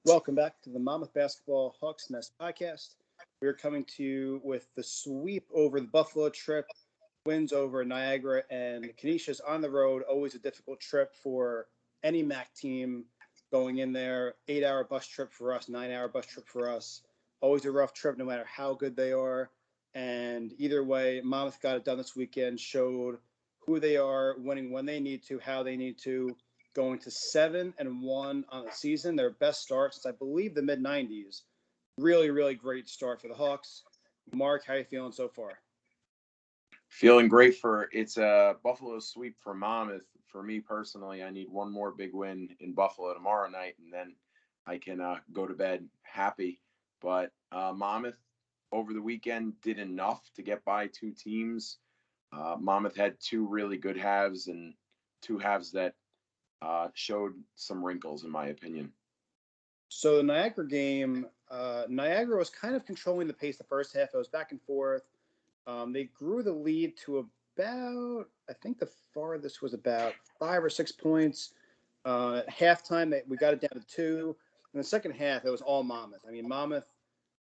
Welcome back to the Monmouth Basketball Hawks Nest podcast. We're coming to you with the sweep over the Buffalo trip, wins over Niagara and Canisius on the road. Always a difficult trip for any MAC team going in there. 8-hour bus trip for us, 9-hour bus trip for us. Always a rough trip no matter how good they are. And either way, Monmouth got it done this weekend, showed who they are, winning when they need to, how they need to. Going to 7-1 on the season, their best start since I believe the mid '90s. Really, really great start for the Hawks. Mark, how are you feeling so far? Feeling great for it's a Buffalo sweep for Monmouth. For me personally, I need one more big win in Buffalo tomorrow night, and then I can go to bed happy. But Monmouth over the weekend did enough to get by two teams. Monmouth had two really good halves and two halves that showed some wrinkles, in my opinion. So the Niagara game, Niagara was kind of controlling the pace the first half. It was back and forth. They grew the lead to about, I think the farthest was about 5 or 6 points. At halftime, we got it down to 2. In the second half, it was all Monmouth. I mean, Monmouth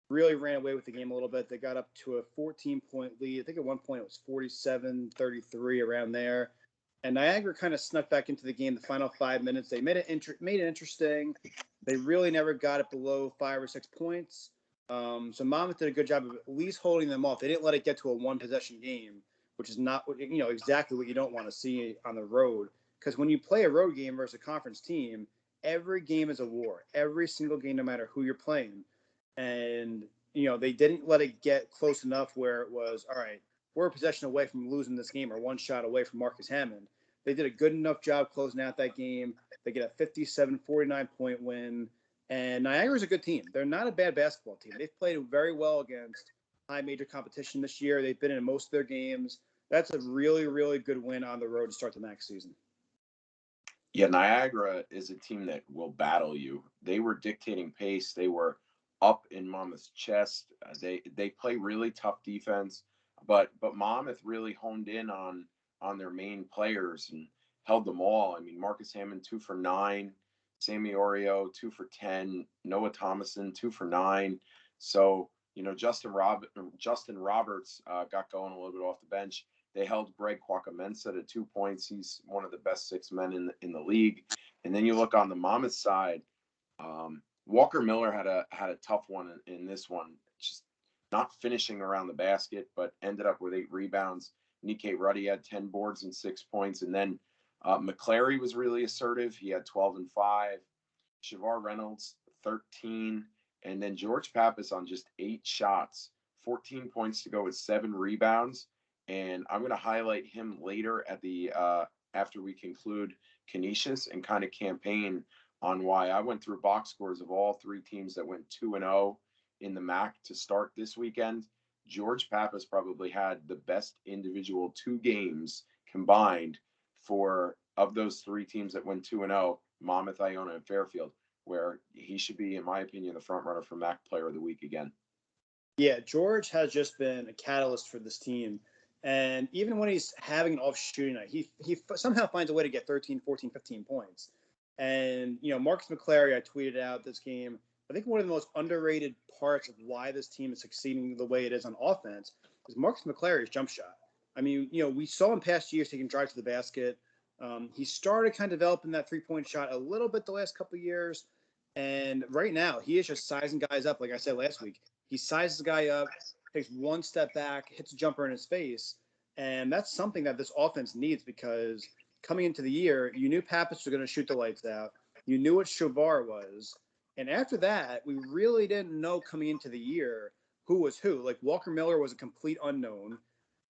really ran away with the game a little bit. They got up to a 14-point lead. I think at one point it was 47-33, around there. And Niagara kind of snuck back into the game the final 5 minutes. They made it interesting. They really never got it below 5 or 6 points. So Monmouth did a good job of at least holding them off. They didn't let it get to a one-possession game, which is not, exactly what you don't want to see on the road. Because when you play a road game versus a conference team, every game is a war. Every single game, no matter who you're playing. And, they didn't let it get close enough where it was, all right, we're a possession away from losing this game or one shot away from Marcus Hammond. They did a good enough job closing out that game. They get a 57-49 point win. And Niagara's a good team. They're not a bad basketball team. They've played very well against high major competition this year. They've been in most of their games. That's a really, really good win on the road to start the next season. Yeah, Niagara is a team that will battle you. They were dictating pace. They were up in Monmouth's chest. They play really tough defense, but Monmouth really honed in on their main players and held them all. I mean, Marcus Hammond 2 for 9, Sammy Oreo 2 for 10, Noah Thomason 2 for 9. So Justin Roberts got going a little bit off the bench. They held Greg Kwakamensa to 2 points. He's one of the best 6 men in the league. And then you look on the Monmouth side. Walker Miller had a tough one in this one, just not finishing around the basket, but ended up with 8 rebounds. Nikkei Ruddy had 10 boards and 6 points, and then McClary was really assertive. He had 12 and 5. Shavar Reynolds 13, and then George Pappas on just 8 shots, 14 points to go with 7 rebounds. And I'm going to highlight him later at the after we conclude Canisius and kind of campaign on why I went through box scores of all 3 teams that went 2-0 in the MAC to start this weekend. George Pappas probably had the best individual 2 games combined for of those 3 teams that went 2-0, Monmouth, Iona, and Fairfield, where he should be, in my opinion, the front runner for MAC Player of the Week again. Yeah, George has just been a catalyst for this team. And even when he's having an off shooting night, he somehow finds a way to get 13, 14, 15 points. And, Marcus McClary, I tweeted out this game, I think one of the most underrated parts of why this team is succeeding the way it is on offense is Marcus McClary's jump shot. I mean, we saw in past years he can drive to the basket. He started kind of developing that three-point shot a little bit the last couple of years. And right now, he is just sizing guys up, like I said last week. He sizes the guy up, takes one step back, hits a jumper in his face. And that's something that this offense needs because coming into the year, you knew Pappas was going to shoot the lights out. You knew what Shavar was. And after that, we really didn't know coming into the year who was who. Like Walker Miller was a complete unknown.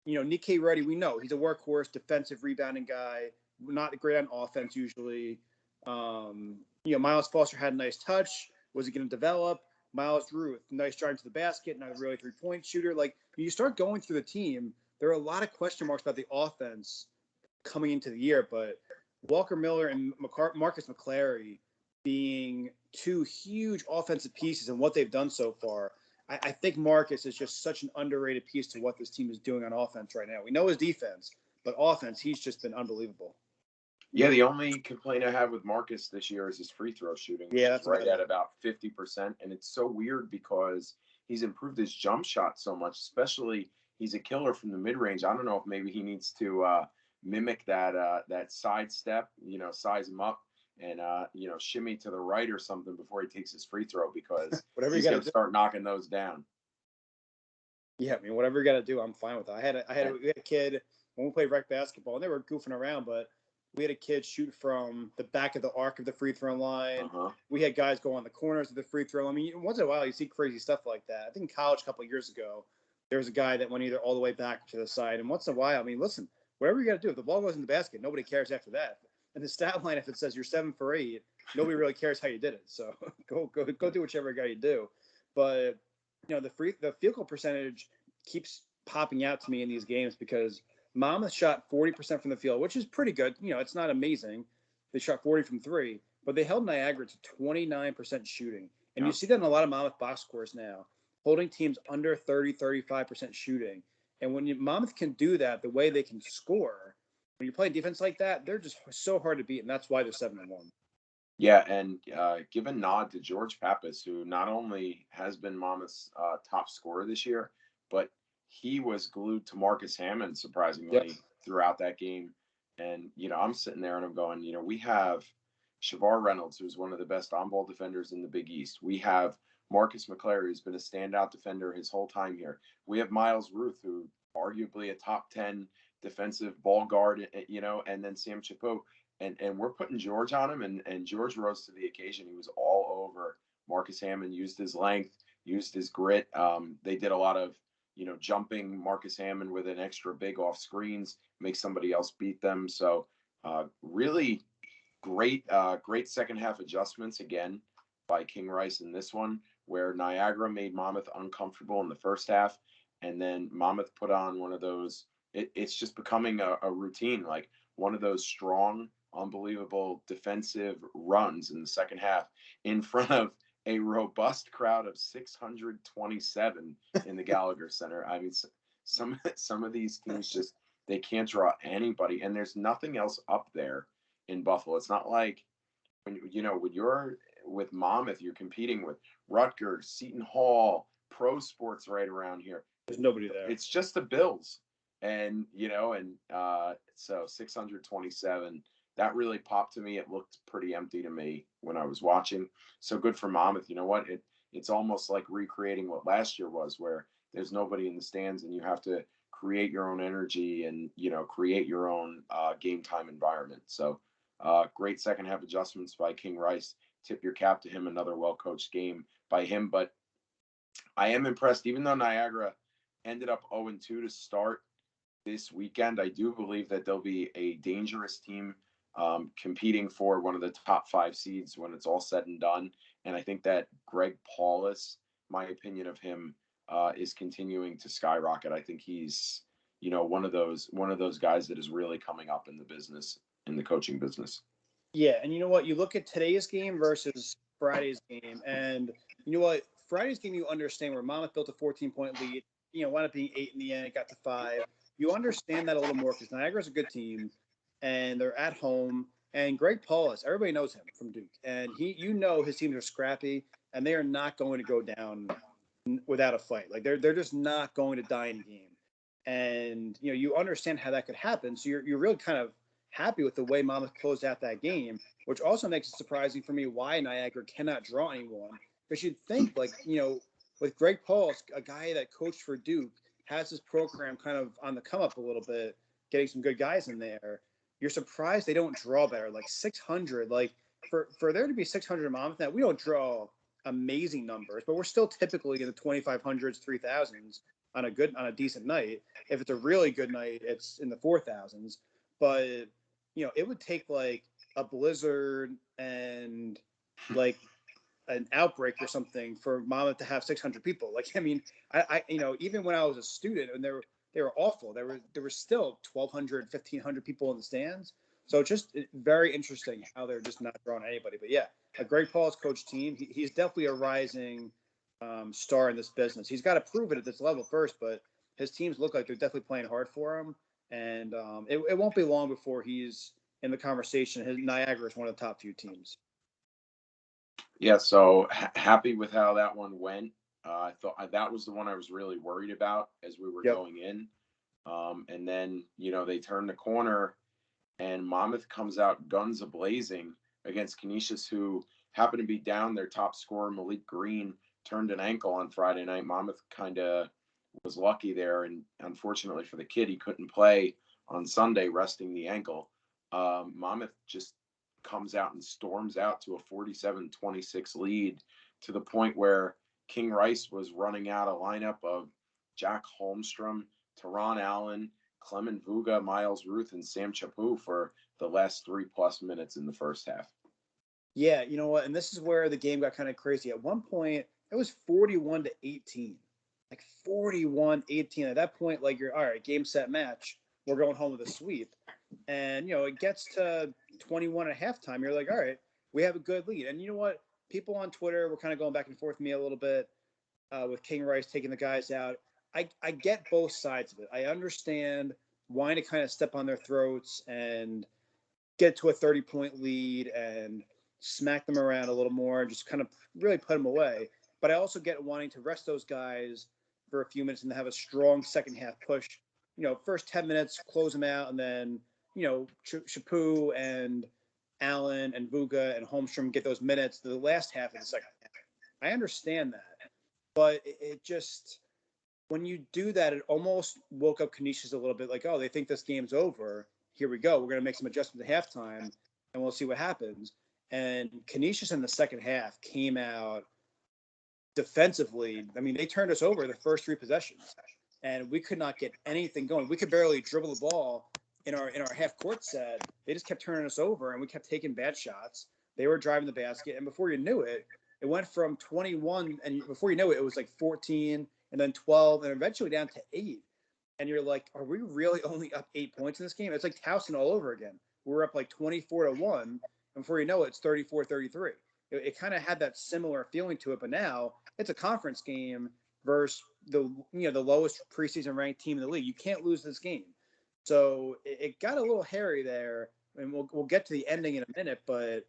Nikkei Ruddy, we know he's a workhorse, defensive rebounding guy, not great on offense usually. Miles Foster had a nice touch. Was he going to develop? Miles Ruth, nice drive to the basket, not really a three-point shooter. Like, you start going through the team, there are a lot of question marks about the offense coming into the year, but Walker Miller and Marcus McClary being 2 huge offensive pieces and what they've done so far, I think Marcus is just such an underrated piece to what this team is doing on offense right now. We know his defense, but offense, he's just been unbelievable. Yeah, the only complaint I have with Marcus this year is his free throw shooting, which Yeah, is that's right another. at about 50%. And it's so weird because he's improved his jump shot so much, especially he's a killer from the mid range. I don't know if maybe he needs to mimic that side step, size him up and, shimmy to the right or something before he takes his free throw because Whatever you he's got to going to do. start knocking those down. Yeah, I mean, whatever you got to do, I'm fine with it. And, We had a kid when we played rec basketball, and they were goofing around, but we had a kid shoot from the back of the arc of the free throw line. uh-huh. We had guys go on the corners of the free throw. I mean, once in a while, you see crazy stuff like that. I think in college a couple of years ago, there was a guy that went either all the way back to the side. And once in a while, I mean, listen, whatever you got to do, if the ball goes in the basket, nobody cares after that. And the stat line, if it says you're 7 for 8, nobody really cares how you did it. So go do whichever you got to do. But the field goal percentage keeps popping out to me in these games because Monmouth shot 40% from the field, which is pretty good. It's not amazing. They shot 40 from three, but they held Niagara to 29% shooting. And you Yeah. see that in a lot of Monmouth box scores now, holding teams under 30, 35% shooting. And when Monmouth can do that, the way they can score, when you play defense like that, they're just so hard to beat, and that's why they're 7-1. Yeah, and give a nod to George Pappas, who not only has been Monmouth's top scorer this year, but he was glued to Marcus Hammond Yep. surprisingly throughout that game. And I'm sitting there and I'm going, we have Shavar Reynolds, who's one of the best on-ball defenders in the Big East. We have Marcus McClary, who's been a standout defender his whole time here. We have Miles Ruth, who arguably a top 10 defensive ball guard, and then Sam Chapeau, and we're putting George on him, and George rose to the occasion. He was all over Marcus Hammond, used his length, used his grit. They did a lot of jumping Marcus Hammond with an extra big off screens, make somebody else beat them. So really great second half adjustments again by King Rice in this one, where Niagara made Monmouth uncomfortable in the first half, and then Monmouth put on one of those. It's just becoming a routine, like one of those strong, unbelievable defensive runs in the second half in front of a robust crowd of 627 in the Gallagher Center. I mean, some of these teams just they can't draw anybody, and there's nothing else up there in Buffalo. It's not like when you're with Monmouth, you're competing with Rutgers, Seton Hall, pro sports right around here. There's nobody there. It's just the Bills, and so 627. That really popped to me. It looked pretty empty to me when I was watching. So good for Monmouth. You know what? It's almost like recreating what last year was, where there's nobody in the stands and you have to create your own energy and create your own game time environment. So great second half adjustments by King Rice. Tip your cap to him. Another well coached game by him. But I am impressed, even though Niagara ended up 0-2 to start this weekend. I do believe that they'll be a dangerous team competing for one of the top 5 seeds when it's all said and done. And I think that Greg Paulus, my opinion of him, is continuing to skyrocket. I think he's one of those guys that is really coming up in the business, in the coaching business. Yeah, and you know what? You look at today's game versus Friday's game, and you know what? Friday's game, you understand where Monmouth built a 14-point lead. Wound up being 8 in the end. It got to 5. You understand that a little more because Niagara's a good team, and they're at home. And Greg Paulus, everybody knows him from Duke, and his teams are scrappy, and they are not going to go down without a fight. Like they're just not going to die in a game. And you understand how that could happen. So you're really kind of happy with the way Monmouth closed out that game, which also makes it surprising for me why Niagara cannot draw anyone. Because you'd think, with Greg Paul, a guy that coached for Duke, has his program kind of on the come up a little bit, getting some good guys in there. You're surprised they don't draw better, like 600. Like for there to be 600 in Monmouth, now we don't draw amazing numbers, but we're still typically in the 2,500s, 3,000s on a decent night. If it's a really good night, it's in the 4,000s. But it would take like a blizzard and like an outbreak or something for Monmouth to have 600 people. Like, I mean, I even when I was a student and they were awful. There were still 1,200, 1,500 people in the stands. So it's just very interesting how they're just not drawing anybody. But yeah, a Greg Paul's coach team. He's definitely a rising star in this business. He's got to prove it at this level first, but his teams look like they're definitely playing hard for him. And it won't be long before he's in the conversation. Niagara is one of the top few teams. Yeah, so happy with how that one went. I thought that was the one I was really worried about as we were Yep. going in. And then, they turn the corner and Monmouth comes out guns a-blazing against Canisius, who happened to be down their top scorer, Malik Green, turned an ankle on Friday night. Monmouth kind of was lucky there, and unfortunately for the kid, he couldn't play on Sunday, resting the ankle. Monmouth just comes out and storms out to a 47-26 lead, to the point where King Rice was running out a lineup of Jack Holmstrom, Teron Allen, Clement Vuga, Miles Ruth, and Sam Chapu for the last 3+ minutes in the first half. Yeah, you know what? And this is where the game got kind of crazy. At one point, it was 41-18. Like 41-18. At that point, like, you're all right, game, set, match. We're going home with a sweep. And, it gets to 21 at halftime. You're like, all right, we have a good lead. And you know what? People on Twitter were kind of going back and forth with me a little bit with King Rice taking the guys out. I get both sides of it. I understand wanting to kind of step on their throats and get to a 30-point lead and smack them around a little more and just kind of really put them away. But I also get wanting to rest those guys for a few minutes and have a strong second half push. First 10 minutes, close them out, and then, Chapu and Allen and Vuga and Holmstrom get those minutes to the last half of the second half. I understand that. But it just, when you do that, it almost woke up Canisius a little bit like, oh, they think this game's over. Here we go. We're going to make some adjustments at halftime, and we'll see what happens. And Canisius in the second half came out defensively. I mean, they turned us over the first 3 possessions, and we could not get anything going. We could barely dribble the ball in our half court set. They just kept turning us over, and we kept taking bad shots. They were driving the basket, and before you knew it, it went from 21, and before you know it, it was like 14, and then 12, and eventually down to 8. And you're like, are we really only up 8 points in this game? It's like Towson all over again. We're up like 24-1, and before you know it, it's 34-33. It kind of had that similar feeling to it, but now it's a conference game versus the lowest preseason ranked team in the league. You can't lose this game. So it got a little hairy there, and we'll get to the ending in a minute, but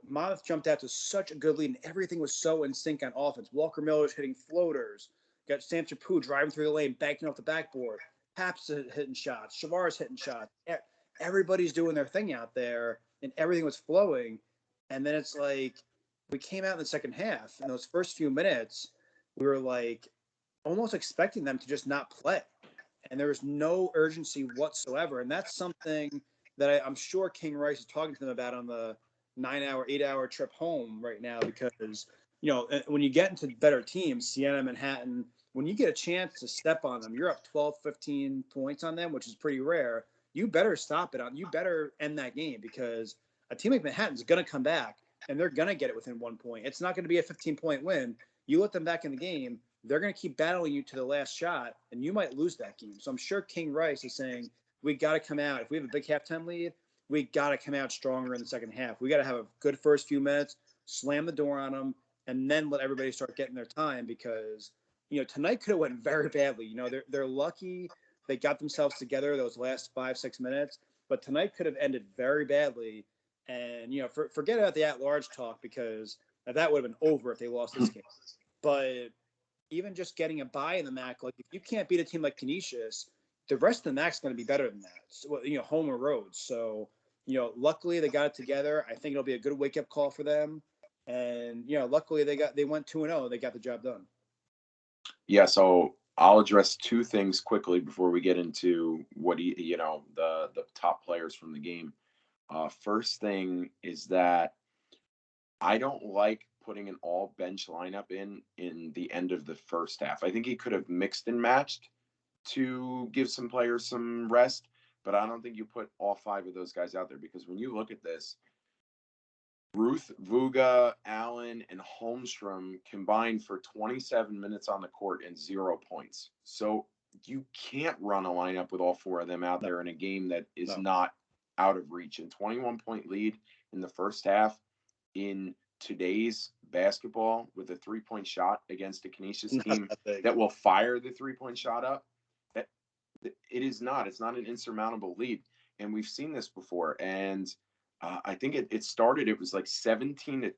Monmouth jumped out to such a good lead, and everything was so in sync on offense. Walker Miller's hitting floaters. Got Sam Chapu driving through the lane, banking off the backboard. Pap's hitting shots. Shavar's hitting shots. Everybody's doing their thing out there, and everything was flowing. And then it's like we came out in the second half, and those first few minutes, we were like almost expecting them to just not play. And there was no urgency whatsoever. And that's something that I'm sure King Rice is talking to them about on the 9-hour, 8-hour trip home right now, because when you get into better teams, Siena, Manhattan, when you get a chance to step on them, you're up 12, 15 points on them, which is pretty rare. You better stop it. You better end that game, because a team like Manhattan's going to come back and they're going to get it within 1 point. It's not going to be a 15-point win. You let them back in the game, they're going to keep battling you to the last shot, and you might lose that game. So I'm sure King Rice is saying, we got to come out. If we have a big halftime lead, we got to come out stronger in the second half. We got to have a good first few minutes, slam the door on them, and then let everybody start getting their time, because tonight could have went very badly. They're lucky they got themselves together those last 5-6 minutes, but tonight could have ended very badly. And forget about the at-large talk, because that would have been over if they lost this game. But even just getting a bye in the MAC, like, if you can't beat a team like Canisius, the rest of the MAC is going to be better than that. So, home or road. So, luckily they got it together. I think it'll be a good wake-up call for them. And, luckily they went 2-0. They got the job done. Yeah, so I'll address 2 things quickly before we get into what the top players from the game. First thing is that I don't like putting an all bench lineup in the end of the first half. I think he could have mixed and matched to give some players some rest, but I don't think you put all 5 of those guys out there, because when you look at this, Ruth, Vuga, Allen, and Holmstrom combined for 27 minutes on the court and 0 points. So you can't run a lineup with all 4 of them out there in a game that is not out of reach. And 21-point lead in the first half in today's basketball with a 3-point shot against a Canisius team that will fire the 3-point shot up, that it is not. It's not an insurmountable lead. and we've seen this before. And I think it started. It was like 17-2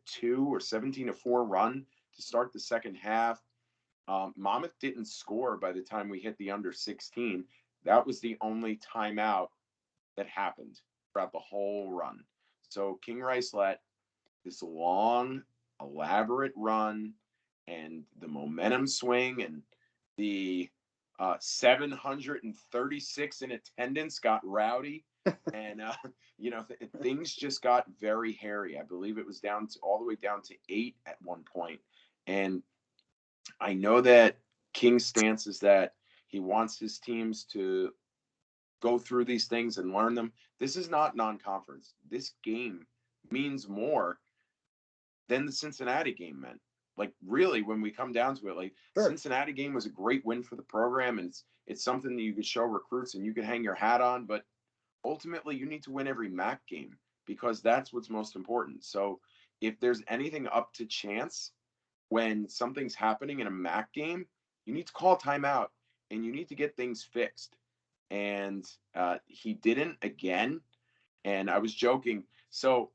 or 17-4 run to start the second half. Monmouth didn't score by the time we hit the under 16. That was the only timeout that happened throughout the whole run. So King Rice let this long, elaborate run and the momentum swing and the 736 in attendance got rowdy. And, things just got very hairy. I believe it was down to all the way down to 8 at one point. And I know that King's stance is that he wants his teams to go through these things and learn them. This is not non-conference. This game means more than the Cincinnati game meant. Like, really, when we come down to it, like, Sure. Cincinnati game was a great win for the program, and it's something that you could show recruits and you can hang your hat on. But ultimately, you need to win every MAC game because that's what's most important. So if there's anything up to chance when something's happening in a MAC game, you need to call timeout and you need to get things fixed. And he didn't again. And I was joking. So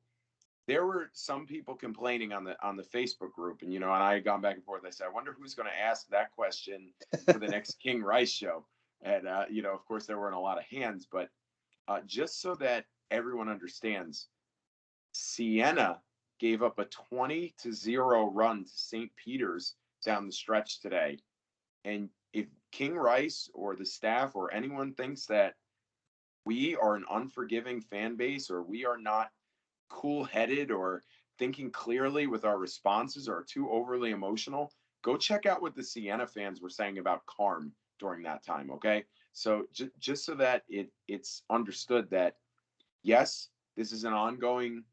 there were some people complaining on the Facebook group, and I had gone back and forth. I said, I wonder who's going to ask that question for the next King Rice show. And of course, there weren't a lot of hands, but just so that everyone understands, Siena gave up a 20-0 run to St. Peter's down the stretch today. And if King Rice or the staff or anyone thinks that we are an unforgiving fan base or we are not cool-headed or thinking clearly with our responses or too overly emotional, go check out what the Siena fans were saying about Carm during that time, okay? So just so that it's understood that, yes, this is an ongoing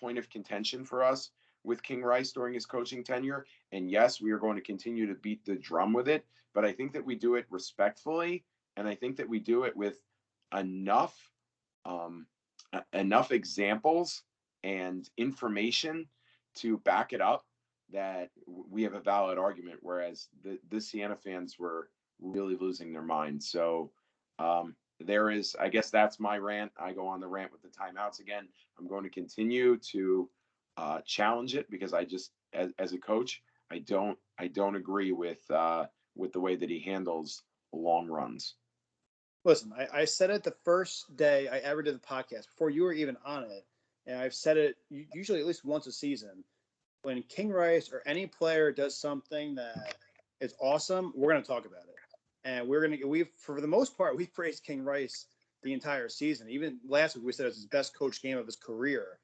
point of contention for us with King Rice during his coaching tenure. And yes, we are going to continue to beat the drum with it. But I think that we do it respectfully. And I think that we do it with enough examples and information to back it up that we have a valid argument. Whereas the Siena fans were really losing their minds. So there is, I guess that's my rant. I go on the rant with the timeouts again. I'm going to continue to challenge it because I just, as a coach, I don't agree with the way that he handles long runs. Listen, I said it the first day I ever did the podcast before you were even on it, and I've said it usually at least once a season. When King Rice or any player does something that is awesome, we're going to talk about it. And for the most part, we've praised King Rice the entire season. Even last week, we said it was his best coach game of his career.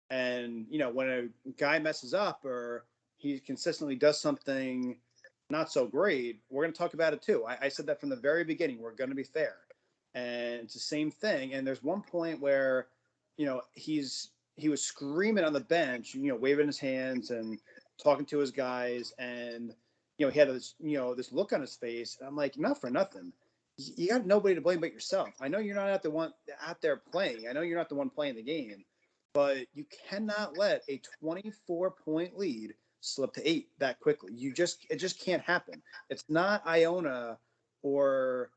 And, when a guy messes up or he consistently does something not so great, we're going to talk about it too. I said that from the very beginning. We're going to be fair. And it's the same thing. And there's one point where, he was screaming on the bench, waving his hands and talking to his guys. And, he had this, this look on his face. And I'm like, not for nothing. You got nobody to blame but yourself. I know you're not out there playing. I know you're not the one playing the game, but you cannot let a 24-point lead slip to 8 that quickly. It just can't happen. It's not Iona or,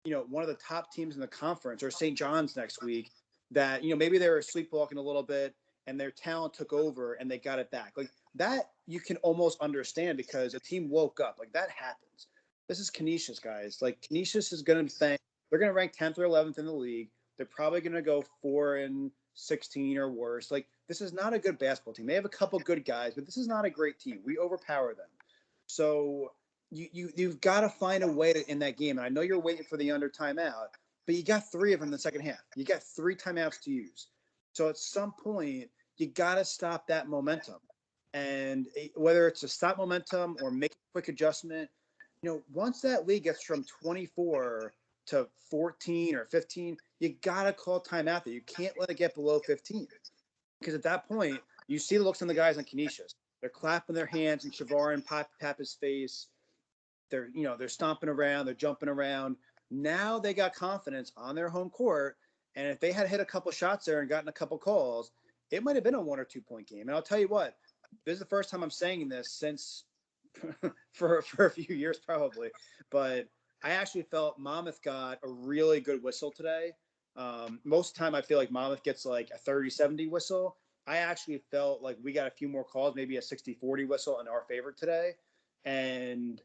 one of the top teams in the conference or St. John's next week that, maybe they were sleepwalking a little bit and their talent took over and they got it back. Like that, you can almost understand because a team woke up. Like that happens. This is Canisius, guys. Like Canisius is going to think they're going to rank 10th or 11th in the league. They're probably going to go 4-16 or worse. Like this is not a good basketball team. They have a couple good guys, but this is not a great team. We overpower them. So you've got to find a way to in that game. And I know you're waiting for the under timeout, but you got 3 of them in the second half. You got 3 timeouts to use. So at some point, you got to stop that momentum. And whether it's a stop momentum or make a quick adjustment, once that lead gets from 24 to 14 or 15, you got to call timeout there. You can't let it get below 15. Because at that point, you see the looks on the guys on Canisius. They're clapping their hands and Shavarin pap his face. They're stomping around, they're jumping around. Now they got confidence on their home court. And if they had hit a couple shots there and gotten a couple calls, it might have been a 1 or 2 point game. And I'll tell you what, this is the first time I'm saying this since for a few years probably. But I actually felt Monmouth got a really good whistle today. Most of the time, I feel like Monmouth gets like a 30-70 whistle. I actually felt like we got a few more calls, maybe a 60-40 whistle in our favor today. And,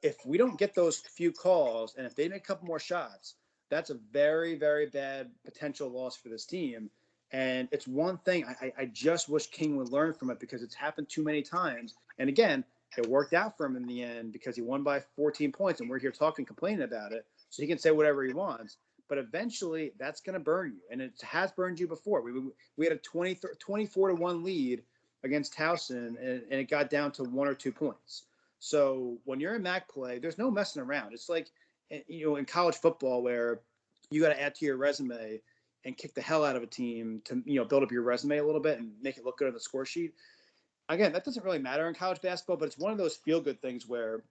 if we don't get those few calls and if they make a couple more shots, that's a very, very bad potential loss for this team. And it's one thing I just wish King would learn from it because it's happened too many times. And again, it worked out for him in the end because he won by 14 points and we're here talking, complaining about it. So he can say whatever he wants. But eventually that's going to burn you. And it has burned you before. We had a 24-1 lead against Towson and it got down to 1 or 2 points. So when you're in MAC play, there's no messing around. It's like, in college football where you got to add to your resume and kick the hell out of a team to, build up your resume a little bit and make it look good on the score sheet. Again, that doesn't really matter in college basketball, but it's one of those feel-good things where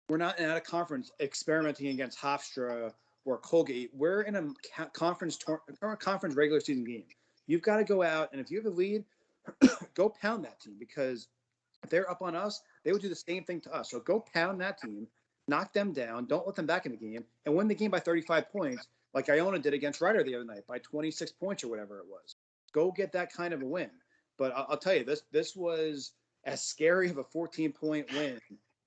we're not in a conference experimenting against Hofstra or Colgate. We're in a conference regular season game. You've got to go out, and if you have a lead, go pound that team because if they're up on us, they would do the same thing to us. So go pound that team, knock them down, don't let them back in the game, and win the game by 35 points, like Iona did against Rider the other night by 26 points or whatever it was. Go get that kind of a win. But I'll tell you, this was as scary of a 14-point win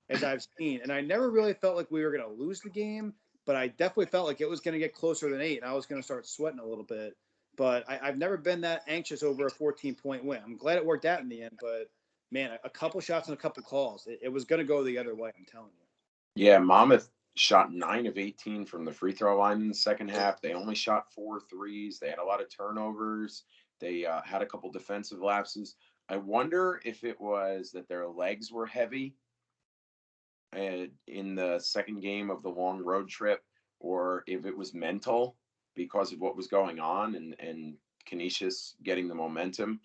as I've seen. And I never really felt like we were going to lose the game, but I definitely felt like it was going to get closer than 8, and I was going to start sweating a little bit. But I've never been that anxious over a 14-point win. I'm glad it worked out in the end, but man, a couple shots and a couple calls, it was going to go the other way, I'm telling you. Yeah, Monmouth shot 9 of 18 from the free throw line in the second half. They only shot 4 threes. They had a lot of turnovers. They had a couple defensive lapses. I wonder if it was that their legs were heavy in the second game of the long road trip, or if it was mental because of what was going on and Canisius getting the momentum.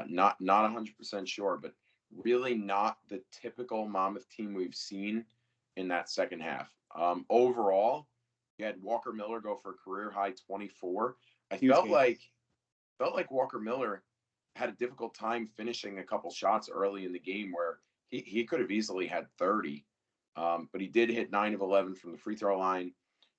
Not 100% sure, but really not the typical Monmouth team we've seen in that second half. Overall, you had Walker Miller go for a career high 24. I Huge felt game. like Walker Miller had a difficult time finishing a couple shots early in the game where he could have easily had 30. But he did hit 9 of 11 from the free throw line.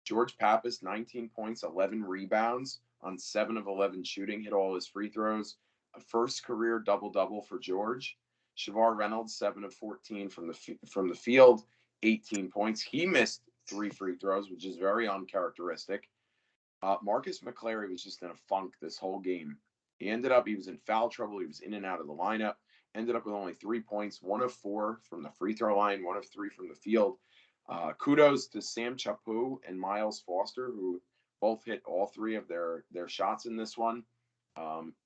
George Pappas, 19 points, 11 rebounds on 7 of 11 shooting, hit all his free throws. A first career double-double for George. Shavar Reynolds, 7 of 14 from the field, 18 points. He missed 3 free throws, which is very uncharacteristic. Marcus McClary was just in a funk this whole game. He was in foul trouble. He was in and out of the lineup. Ended up with only 3 points, 1 of 4 from the free throw line, 1 of 3 from the field. Kudos to Sam Chapu and Miles Foster, who both hit all 3 of their shots in this one,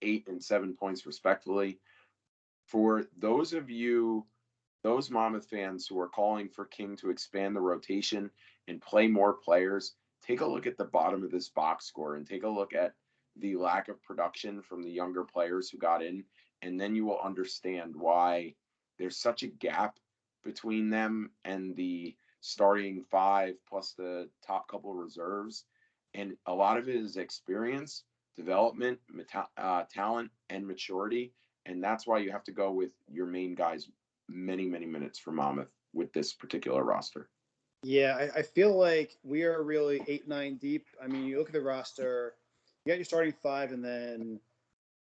8 and 7 points respectively. For those Monmouth fans who are calling for King to expand the rotation and play more players, take a look at the bottom of this box score and take a look at the lack of production from the younger players who got in, and then you will understand why there's such a gap between them and the starting 5 plus the top couple of reserves. And a lot of it is experience, development, talent, and maturity. And that's why you have to go with your main guys many, many minutes for Monmouth with this particular roster. Yeah, I feel like we are really 8-9 deep. I mean, you look at the roster, you got your starting 5, and then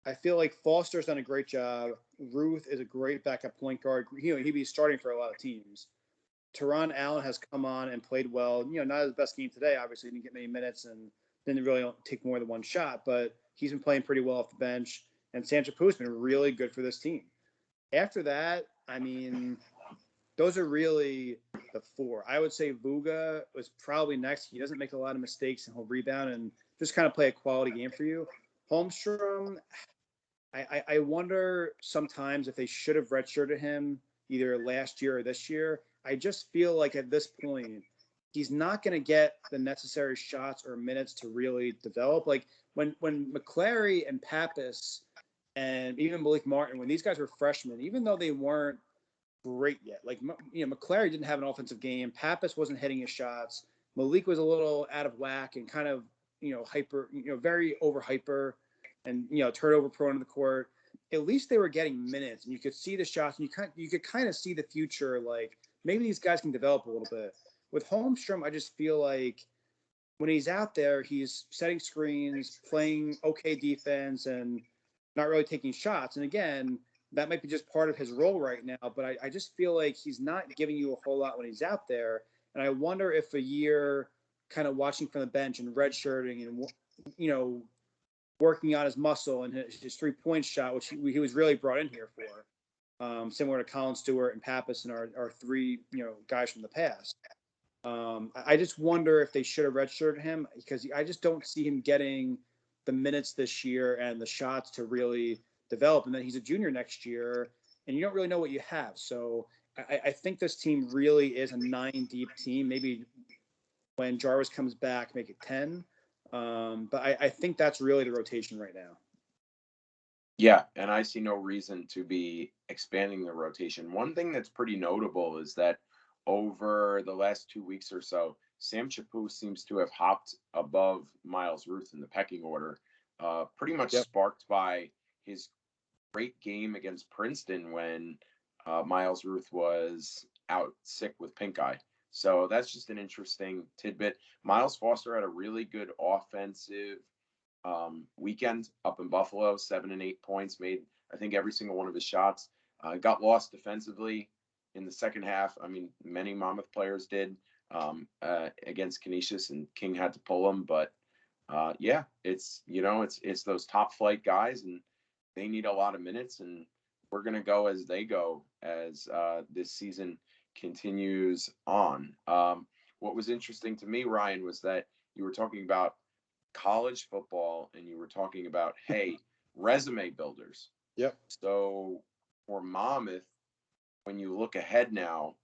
I feel like Foster's done a great job. Ruth is a great backup point guard. He'd be starting for a lot of teams. Teron Allen has come on and played well. Not his best game today. Obviously, didn't get many minutes and didn't really take more than one shot, but he's been playing pretty well off the bench. And Sancho Poo's been really good for this team. After that, I mean, those are really the 4. I would say Vuga was probably next. He doesn't make a lot of mistakes and he'll rebound and just kind of play a quality game for you. Holmstrom, I wonder sometimes if they should have redshirted him either last year or this year. I just feel like at this point, he's not going to get the necessary shots or minutes to really develop. Like when McClary and Pappas and even Malik Martin, when these guys were freshmen, even though they weren't great yet, like, McClary didn't have an offensive game. Pappas wasn't hitting his shots. Malik was a little out of whack and kind of, hyper, very over hyper and, turnover prone in the court. At least they were getting minutes and you could see the shots and you could kind of see the future. Like maybe these guys can develop a little bit. With Holmstrom, I just feel like when he's out there, he's setting screens, playing okay defense, and not really taking shots. And again, that might be just part of his role right now, but I just feel like he's not giving you a whole lot when he's out there. And I wonder if a year kind of watching from the bench and redshirting and, working on his muscle and his 3-point shot, which he was really brought in here for, similar to Colin Stewart and Pappas and our three, guys from the past. I just wonder if they should have redshirted him because I just don't see him getting the minutes this year and the shots to really develop. And then he's a junior next year, and you don't really know what you have. So I think this team really is a 9 deep team. Maybe when Jarvis comes back, make it 10. But I think that's really the rotation right now. Yeah, and I see no reason to be expanding the rotation. One thing that's pretty notable is that over the last 2 weeks or so, Sam Chapu seems to have hopped above Miles Ruth in the pecking order, pretty much Yep. sparked by his great game against Princeton when Miles Ruth was out sick with pink eye. So that's just an interesting tidbit. Miles Foster had a really good offensive weekend up in Buffalo, 7 and 8 points, made I think every single one of his shots. Got lost defensively in the second half. I mean, many Monmouth players did against Canisius, and King had to pull him. But yeah, it's those top flight guys, and they need a lot of minutes, and we're gonna go as they go as this season continues on. What was interesting to me, Ryan, was that you were talking about college football and you were talking about, hey, resume builders. Yep. So for Monmouth, when you look ahead now,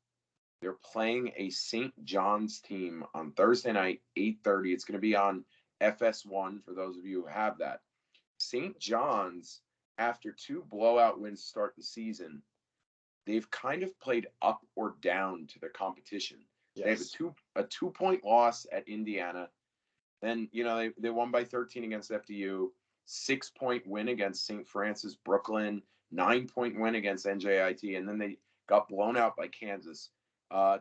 they're playing a St. John's team on Thursday night, 8:30. It's going to be on FS1 for those of you who have that. St. John's, after 2 blowout wins to start the season, they've kind of played up or down to their competition. Yes. They have a 2 point loss at Indiana. Then, they won by 13 against FDU, 6 point win against St. Francis Brooklyn, 9 point win against NJIT, and then they got blown out by Kansas.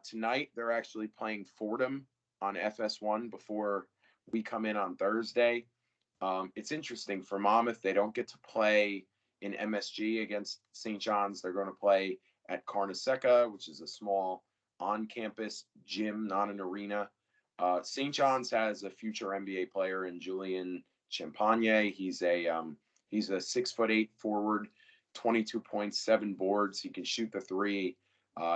Tonight, they're actually playing Fordham on FS1 before we come in on Thursday. It's interesting for Monmouth. They don't get to play in MSG against St. John's. They're going to play at Carneseca, which is a small on-campus gym, not an arena. St. John's has a future NBA player in Julian Champagne. He's a 6'8" forward, 22 points, 7 boards. He can shoot the three.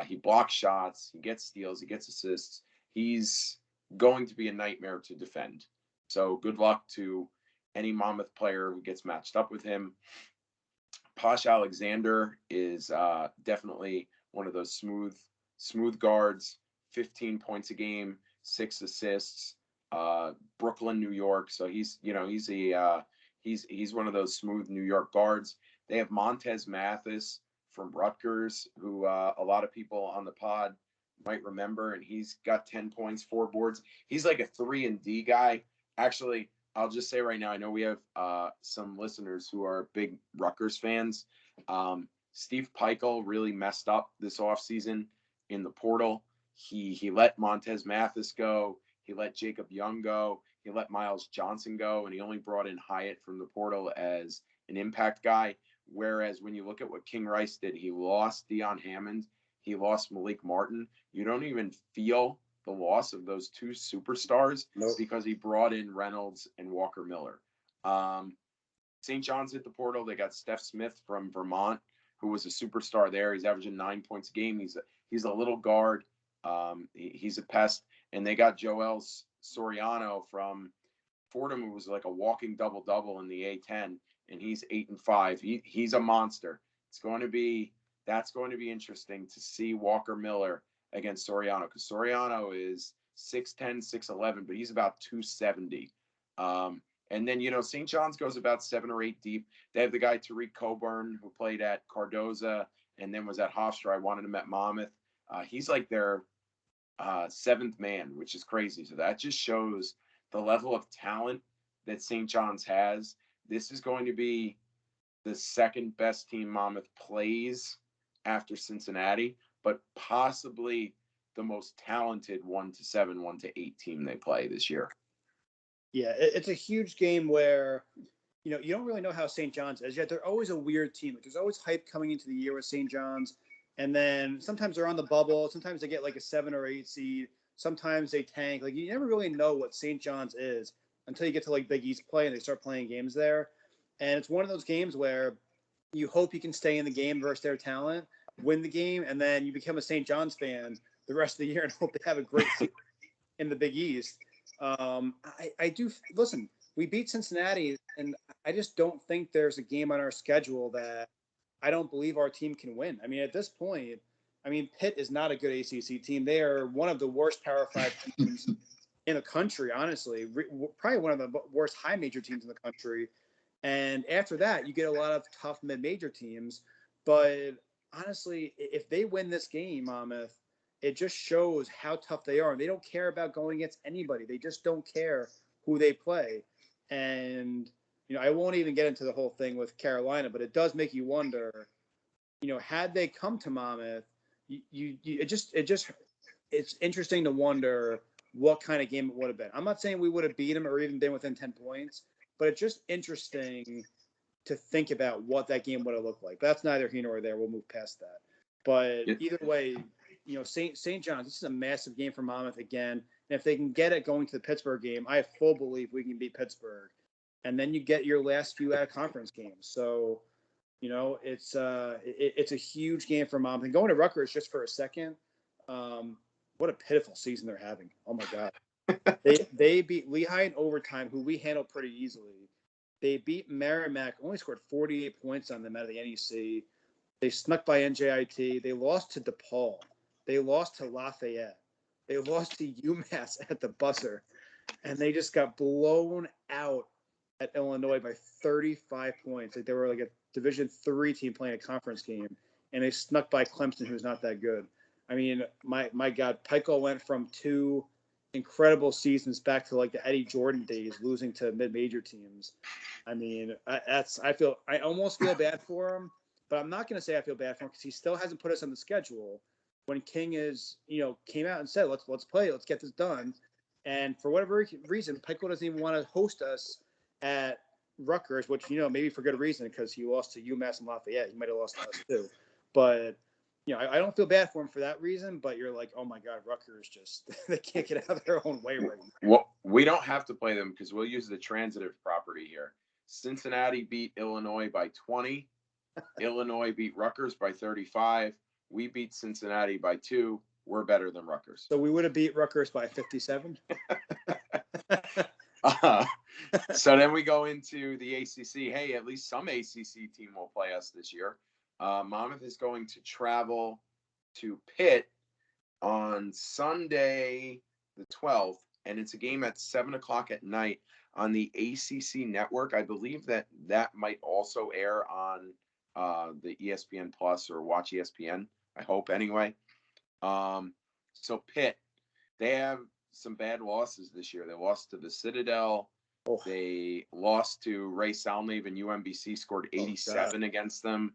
He blocks shots. He gets steals. He gets assists. He's going to be a nightmare to defend. So good luck to any Monmouth player who gets matched up with him. Posh Alexander is definitely one of those smooth guards. 15 points a game, 6 assists. Brooklyn, New York. So he's one of those smooth New York guards. They have Montez Mathis from Rutgers, who a lot of people on the pod might remember, and he's got 10 points, 4 boards. He's like a 3-and-D guy. Actually, I'll just say right now, I know we have some listeners who are big Rutgers fans. Steve Peichel really messed up this offseason in the portal. He let Montez Mathis go. He let Jacob Young go. He let Miles Johnson go, and he only brought in Hyatt from the portal as an impact guy. Whereas when you look at what King Rice did, he lost Dion Hammond. He lost Malik Martin. You don't even feel the loss of those 2 superstars. Nope. Because he brought in Reynolds and Walker Miller. St. John's hit the portal. They got Steph Smith from Vermont, who was a superstar there. He's averaging 9 points a game. He's a little guard. He's a pest. And they got Joel Soriano from Fordham, who was like a walking double-double in the A10, and he's 8-5. He's a monster. That's going to be interesting to see Walker Miller against Soriano, because Soriano is 6'10", 6'11", but he's about 270. And then, St. John's goes about 7 or 8 deep. They have the guy Tariq Coburn, who played at Cardoza and then was at Hofstra. I wanted him at Monmouth. He's like their 7th man, which is crazy. So that just shows the level of talent that St. John's has. This is going to be the second best team Monmouth plays after Cincinnati, but possibly the most talented 1-7, 1-8 team they play this year. Yeah, it's a huge game where you don't really know how St. John's is yet. They're always a weird team. Like, there's always hype coming into the year with St. John's, and then sometimes they're on the bubble. Sometimes they get like a 7 or 8 seed. Sometimes they tank. Like, you never really know what St. John's is until you get to like Big East play and they start playing games there. And it's one of those games where you hope you can stay in the game versus their talent, win the game, and then you become a St. John's fan the rest of the year and hope they have a great season in the Big East. I do listen. We beat Cincinnati, and I just don't think there's a game on our schedule that I don't believe our team can win. I mean, at this point, I mean, Pitt is not a good ACC team. They are one of the worst Power Five teams in the country, honestly. Probably one of the worst high major teams in the country. And after that, you get a lot of tough mid-major teams. But honestly, if they win this game, Monmouth, it just shows how tough they are. And they don't care about going against anybody. They just don't care who they play. And I won't even get into the whole thing with Carolina, but it does make you wonder. Had they come to Monmouth, it's interesting to wonder what kind of game it would have been. I'm not saying we would have beat them or even been within 10 points, but it's just interesting to think about what that game would have looked like. But that's neither here nor there. We'll move past that. But either way, St. John's, this is a massive game for Monmouth again. And if they can get it going to the Pittsburgh game, I have full belief we can beat Pittsburgh. And then you get your last few out of conference games. So, it's a huge game for Monmouth. And going to Rutgers just for a second, what a pitiful season they're having. Oh my God. They beat Lehigh in overtime, who we handled pretty easily. They beat Merrimack, only scored 48 points on them out of the NEC. They snuck by NJIT. They lost to DePaul. They lost to Lafayette. They lost to UMass at the buzzer. And they just got blown out at Illinois by 35 points. Like, they were like a Division III team playing a conference game. And they snuck by Clemson, who's not that good. I mean, my God, Pico went from 2 incredible seasons back to like the Eddie Jordan days, losing to mid-major teams. I mean, I almost feel bad for him, but I'm not going to say I feel bad for him because he still hasn't put us on the schedule. When King came out and said, let's play, let's get this done. And for whatever reason, Pico doesn't even want to host us at Rutgers, which, maybe for good reason, because he lost to UMass and Lafayette. He might have lost to us too. But I don't feel bad for him for that reason, but you're like, oh my God, Rutgers just they can't get out of their own way right now. Well, we don't have to play them because we'll use the transitive property here. Cincinnati beat Illinois by 20. Illinois beat Rutgers by 35. We beat Cincinnati by 2. We're better than Rutgers. So we would have beat Rutgers by 57. So then we go into the ACC. Hey, at least some ACC team will play us this year. Monmouth is going to travel to Pitt on Sunday the 12th, and it's a game at 7 o'clock at night on the ACC network. I believe that might also air on the ESPN Plus or Watch ESPN, I hope anyway. So Pitt, they have some bad losses this year. They lost to the Citadel. Oh. They lost to Ray Salnave, and UMBC scored 87 against them.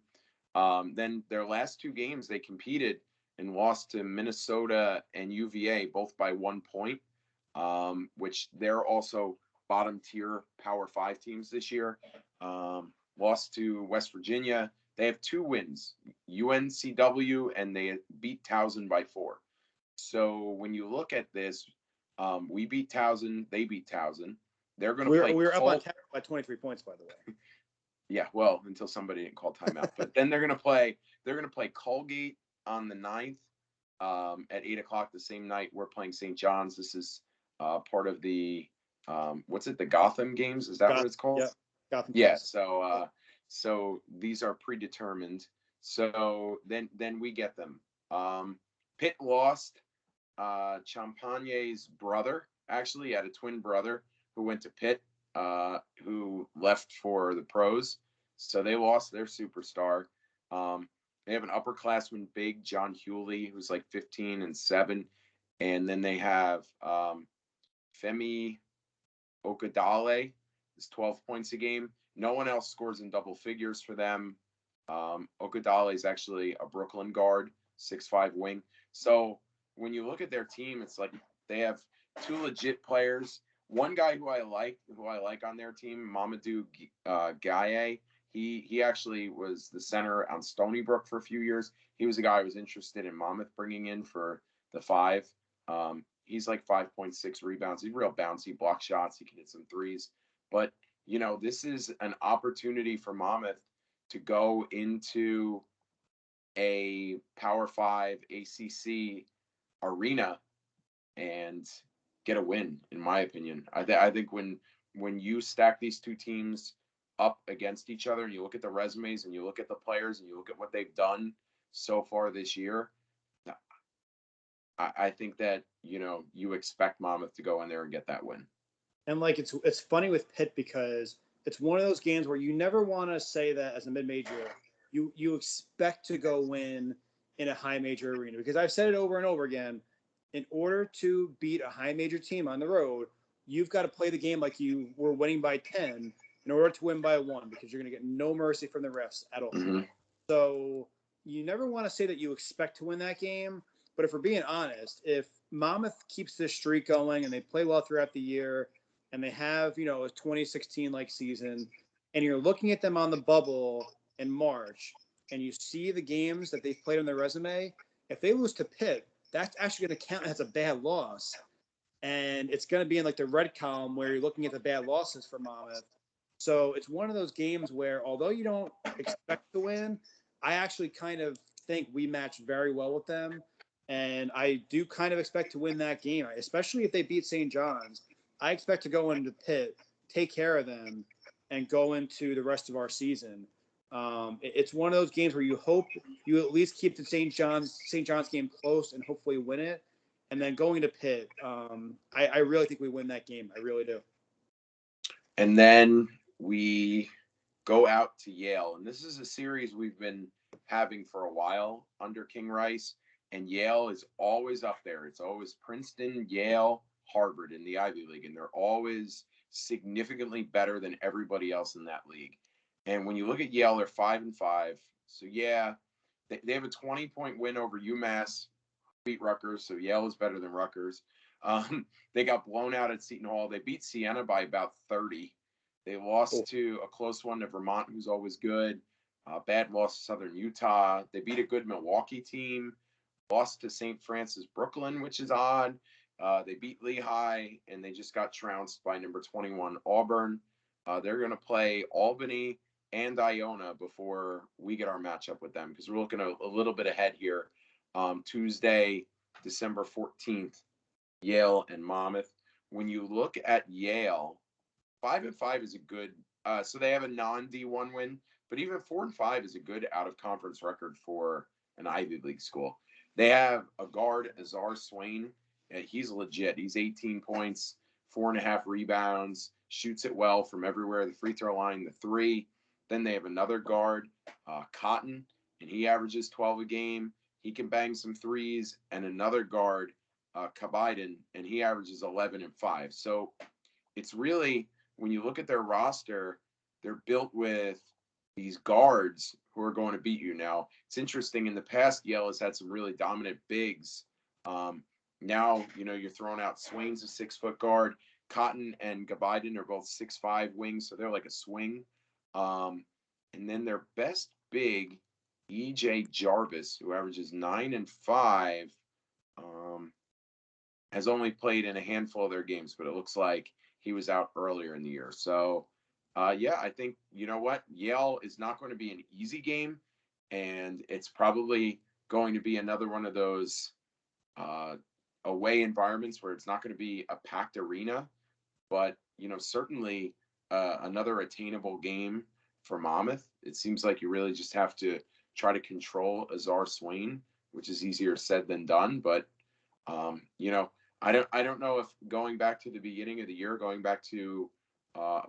Then their last 2 games, they competed and lost to Minnesota and UVA, both by 1 point, which they're also bottom tier Power 5 teams this year. Lost to West Virginia. They have 2 wins, UNCW, and they beat Towson by 4. So when you look at this, we beat Towson, they beat Towson. They're going to play. We're up on by 23 points, by the way. Yeah, well, until somebody didn't call timeout. But then they're going to play Colgate on the 9th at 8 o'clock the same night. We're playing St. John's. This is part of the the Gotham games? Is that what it's called? Yeah, Gotham. Yeah. So these are predetermined. So then we get them. Pitt lost. Champagne's brother actually had a twin brother who went to Pitt, who left for the pros. So they lost their superstar. They have an upperclassman big, John Hewley, who's like 15-7. And then they have Femi Okadale, is 12 points a game. No one else scores in double figures for them. Okadale is actually a Brooklyn guard, 6'5" wing. So when you look at their team, it's like they have 2 legit players. One guy who I like on their team, Mamadou Gaye. He actually was the center on Stony Brook for a few years. He was a guy I was interested in Monmouth bringing in for the 5. He's like 5.6 rebounds. He's real bouncy, block shots. He can hit some threes. But, this is an opportunity for Monmouth to go into a Power 5 ACC arena and get a win, in my opinion. I think when you stack these two teams up against each other and you look at the resumes and you look at the players and you look at what they've done so far this year, I think that, you expect Monmouth to go in there and get that win. And like it's funny with Pitt because it's one of those games where you never want to say that as a mid-major you expect to go win in a high major arena, because I've said it over and over again. In order to beat a high major team on the road, you've got to play the game like you were winning by 10 in order to win by 1, because you're going to get no mercy from the refs at all. Mm-hmm. So you never want to say that you expect to win that game. But if we're being honest, if Monmouth keeps this streak going and they play well throughout the year and they have, a 2016-like season, and you're looking at them on the bubble in March and you see the games that they've played on their resume, if they lose to Pitt, that's actually going to count as a bad loss. And it's going to be in like the red column where you're looking at the bad losses for Monmouth. So it's one of those games where, although you don't expect to win, I actually kind of think we matched very well with them. And I do kind of expect to win that game, especially if they beat St. John's. I expect to go into Pitt, take care of them, and go into the rest of our season. It's one of those games where you hope you at least keep the St. John's game close and hopefully win it. And then going to Pitt, I really think we win that game. I really do. And then we go out to Yale. And this is a series we've been having for a while under King Rice. And Yale is always up there. It's always Princeton, Yale, Harvard in the Ivy League. And they're always significantly better than everybody else in that league. And when you look at Yale, they're 5-5. So, yeah, they have a 20-point win over UMass, beat Rutgers. So, Yale is better than Rutgers. They got blown out at Seton Hall. They beat Siena by about 30. They lost to a close one to Vermont, who's always good. Bad loss to Southern Utah. They beat a good Milwaukee team. Lost to St. Francis Brooklyn, which is odd. They beat Lehigh, and they just got trounced by number 21 Auburn. They're going to play Albany and Iona before we get our matchup with them, because we're looking a little bit ahead here. Tuesday, December 14th, Yale and Monmouth. When you look at Yale, 5-5 is a good. So they have a non-D1 win, but even 4-5 is a good out-of-conference record for an Ivy League school. They have a guard, Azar Swain. He's legit. He's 18 points, 4.5 rebounds, shoots it well from everywhere, the free throw line, the 3. Then they have another guard, Cotton, and he averages 12 a game. He can bang some threes. And another guard, Kabiden, and he averages 11 and 5. So it's really, when you look at their roster, they're built with these guards who are going to beat you. Now, it's interesting. In the past, Yale has had some really dominant bigs. Now, you're throwing out Swain's a 6-foot guard. Cotton and Gabiden are both 6'5" wings, so they're like a swing. And then their best big, E.J. Jarvis, who averages 9 and 5, has only played in a handful of their games, but it looks like he was out earlier in the year. So, I think, Yale is not going to be an easy game, and it's probably going to be another one of those away environments where it's not going to be a packed arena, but, certainly another attainable game for Monmouth. It seems like you really just have to try to control Azar Swain, which is easier said than done. But, I don't know if going back to the beginning of the year, going back to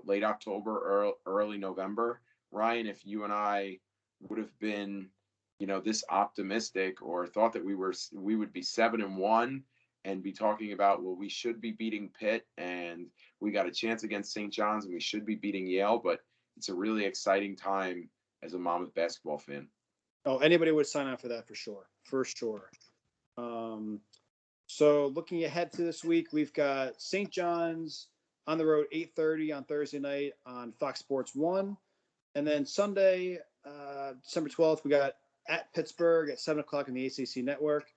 late October or early November, Ryan, if you and I would have been, this optimistic or thought that we would be 7-1 and be talking about, well, we should be beating Pitt and we got a chance against St. John's and we should be beating Yale. But it's a really exciting time as a Monmouth basketball fan. Oh, anybody would sign up for that for sure. For sure. So looking ahead to this week, we've got St. John's on the road 8:30 on Thursday night on Fox Sports 1. And then Sunday, December 12th, we got at Pittsburgh at 7 o'clock on the ACC network.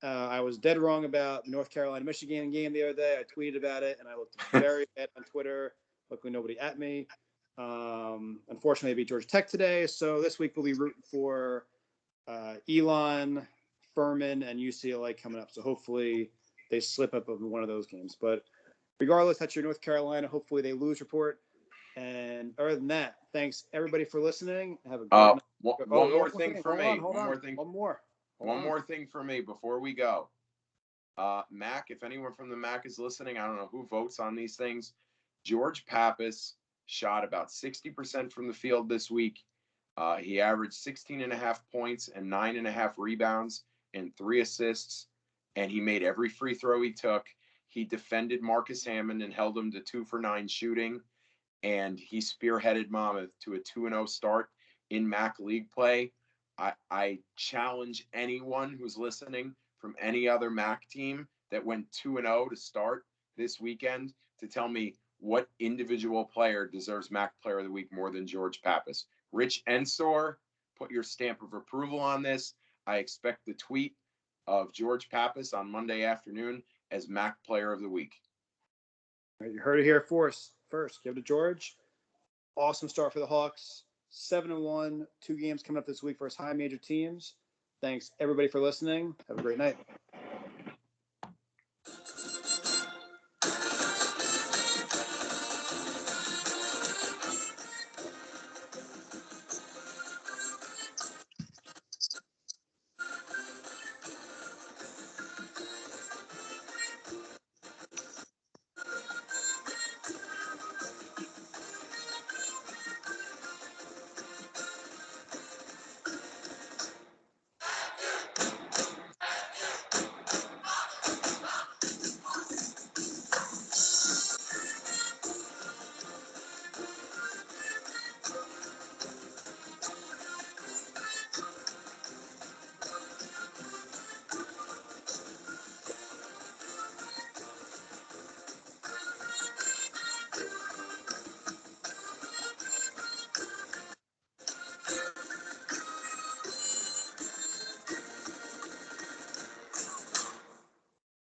I was dead wrong about the North Carolina-Michigan game the other day. I tweeted about it, and I looked very bad on Twitter. Luckily, nobody at me. Unfortunately, I beat Georgia Tech today. So this week, we'll be rooting for Elon, Furman, and UCLA coming up. So hopefully they slip up in one of those games. But regardless, that's your North Carolina. Hopefully they lose report. And other than that, thanks everybody for listening. Have a great night. One more thing for me. One more thing for me before we go. Mac, if anyone from the Mac is listening, I don't know who votes on these things. George Pappas shot about 60% from the field this week. He averaged 16.5 points and 9.5 rebounds and 3 assists, and he made every free throw he took. He defended Marcus Hammond and held him to 2 for 9 shooting, and he spearheaded Monmouth to a 2-0 start in MAC League play. I challenge anyone who's listening from any other MAC team that went 2-0 to start this weekend to tell me what individual player deserves MAC Player of the Week more than George Pappas. Rich Ensor, put your stamp of approval on this. I expect the tweet of George Pappas on Monday afternoon as MAC Player of the Week. All right, you heard it here first. Give it to George. Awesome start for the Hawks. 7-1, 2 games coming up this week versus high major teams. Thanks everybody for listening. Have a great night.